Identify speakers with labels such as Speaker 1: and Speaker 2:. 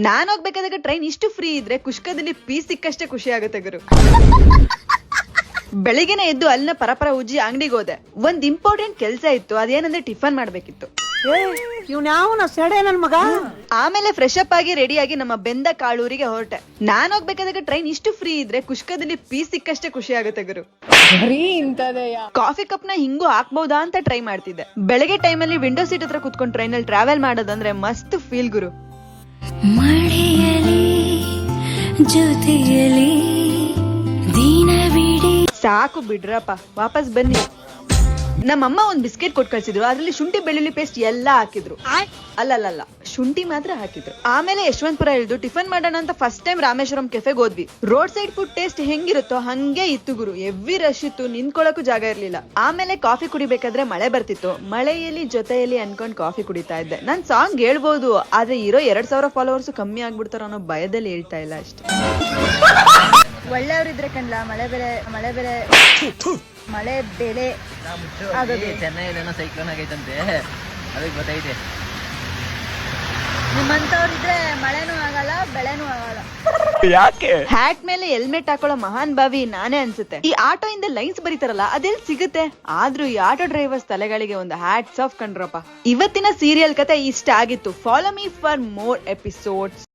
Speaker 1: ನಾನ್ ಹೋಗ್ಬೇಕಾದಾಗ train ಇಷ್ಟು free ಇದ್ರೆ ಕುಷ್ಕದಲ್ಲಿ piece ಸಿಕ್ಕಷ್ಟೇ ಖುಷಿ ಆಗುತ್ತೆ ಗುರು. ಬೆಳಿಗ್ಗೆನೆ ಎದ್ದು ಅಲ್ಲಿನ ಪರಪರ ಉಜ್ಜಿ ಅಂಗಡಿಗೆ ಹೋದೆ. ಒಂದ್ ಇಂಪಾರ್ಟೆಂಟ್ ಕೆಲ್ಸ ಇತ್ತು, ಅದೇನಂದ್ರೆ ಟಿಫನ್ ಮಾಡ್ಬೇಕಿತ್ತು. ಆಮೇಲೆ ಫ್ರೆಶ್ ಅಪ್ ಆಗಿ ರೆಡಿ ಆಗಿ ನಮ್ಮ ಬೆಂದ ಕಾಳೂರಿಗೆ ಹೊರಟೆ. ನಾನ್ ಹೋಗ್ಬೇಕಾದಾಗ ಟ್ರೈನ್ ಇಷ್ಟು ಫ್ರೀ ಇದ್ರೆ ಕುಷ್ಕದಲ್ಲಿ ಪೀಸ್ ಸಿಕ್ಕಷ್ಟೇ ಖುಷಿ ಆಗುತ್ತೆ ಗುರು. ಕಾಫಿ ಕಪ್ ನ ಹಿಂಗೂ ಹಾಕ್ಬಹುದಾ ಅಂತ ಟ್ರೈ ಮಾಡ್ತಿದ್ದೆ. ಬೆಳಗ್ಗೆ ಟೈಮಲ್ಲಿ ವಿಂಡೋ ಸೀಟ್ ಹತ್ರ ಕುತ್ಕೊಂಡು ಟ್ರೈನ್ ಅಲ್ಲಿ ಟ್ರಾವೆಲ್ ಮಾಡೋದಂದ್ರೆ ಮಸ್ತ್ ಫೀಲ್ ಗುರು.
Speaker 2: ಮಳೆಯಲಿ ಜೊತೆಯಲಿ ದಿನವಿಡೀ
Speaker 1: ಸಾಕು ಬಿಡ್ರಪ್ಪ, ವಾಪಸ್ ಬನ್ನಿ. ನಮ್ಮಮ್ಮ ಒಂದ್ ಬಿಸ್ಕೆಟ್ ಕೊಟ್ಟು ಕಳ್ಸಿದ್ರು, ಅದ್ರಲ್ಲಿ ಶುಂಠಿ ಬೆಳ್ಳುಳ್ಳಿ ಪೇಸ್ಟ್ ಎಲ್ಲಾ ಹಾಕಿದ್ರು. ಅಲ್ಲಲ್ಲ, ಶುಂಠಿ ಮಾತ್ರ ಹಾಕಿದ್ರು. ಆಮೇಲೆ ಯಶವಂತಪುರ ಇಳಿದು ಟಿಫನ್ ಮಾಡೋಣ ಅಂತ ಫಸ್ಟ್ ಟೈಮ್ ರಾಮೇಶ್ವರಂ ಕೆಫೆಗೆ ಹೋದ್ವಿ. ರೋಡ್ ಸೈಡ್ ಫುಡ್ ಟೇಸ್ಟ್ ಹೆಂಗಿರುತ್ತೋ ಹಂಗೆ ಇತ್ತು ಗುರು. ಎವ್ವಿ ರಶ್ ಇತ್ತು, ನಿಂತ್ಕೊಳ್ಳೋಕು ಜಾಗ ಇರ್ಲಿಲ್ಲ. ಆಮೇಲೆ ಕಾಫಿ ಕುಡಿಬೇಕಾದ್ರೆ ಮಳೆ ಬರ್ತಿತ್ತು. ಮಳೆಯಲ್ಲಿ ಜೊತೆಯಲ್ಲಿ ಅನ್ಕೊಂಡ್ ಕಾಫಿ ಕುಡಿತಾ ಇದ್ದೆ. ನಾನ್ ಸಾಂಗ್ ಹೇಳ್ಬೋದು, ಆದ್ರೆ ಇರೋ 2000 ಫಾಲೋವರ್ಸ್ ಕಮ್ಮಿ ಆಗ್ಬಿಡ್ತಾರ ಅನ್ನೋ ಭಯದಲ್ಲಿ ಹೇಳ್ತಾ ಇಲ್ಲ ಅಷ್ಟೇ. ಒಳ್ಳೆಯವ್ರಿದ್ರೆ ಕಣ್ಲ ಮಳೆ ಬೆಲೆ ಮಳೆ ಬೆಲೆ
Speaker 3: ಚೆನ್ನೈಲೇನೋ ಸೈಕ್ಲೋನ್ ಆಗೈತಂತೆ, ಅದಕ್ಕೆ ಗೊತ್ತೈತೆ.
Speaker 1: ನಿಮ್ಮಂತವ್ರಿದ್ರೆ ಮಳೆನೂ ಆಗಲ್ಲ ಬೆಳೆನೂ ಆಗಲ್ಲ. ಯಾಕೆ ಹ್ಯಾಟ್ ಮೇಲೆ ಹೆಲ್ಮೆಟ್ ಹಾಕೊಳ್ಳೋ ಮಹಾನ್ ಭಾವಿ ನಾನೇ ಅನ್ಸುತ್ತೆ. ಈ ಆಟೋ ಇಂದ ಲೈನ್ಸ್ ಬರೀತಾರಲ್ಲ ಅದೆಲ್ಲಿ ಸಿಗುತ್ತೆ? ಆದ್ರೂ ಈ ಆಟೋ ಡ್ರೈವರ್ಸ್ ತಲೆಗಳಿಗೆ ಒಂದು ಹ್ಯಾಟ್ಸ್ ಆಫ್ ಕಂಡ್ರಪ್ಪ. ಇವತ್ತಿನ ಸೀರಿಯಲ್ ಕತೆ ಇಷ್ಟ ಆಗಿತ್ತು. Follow me for more episodes.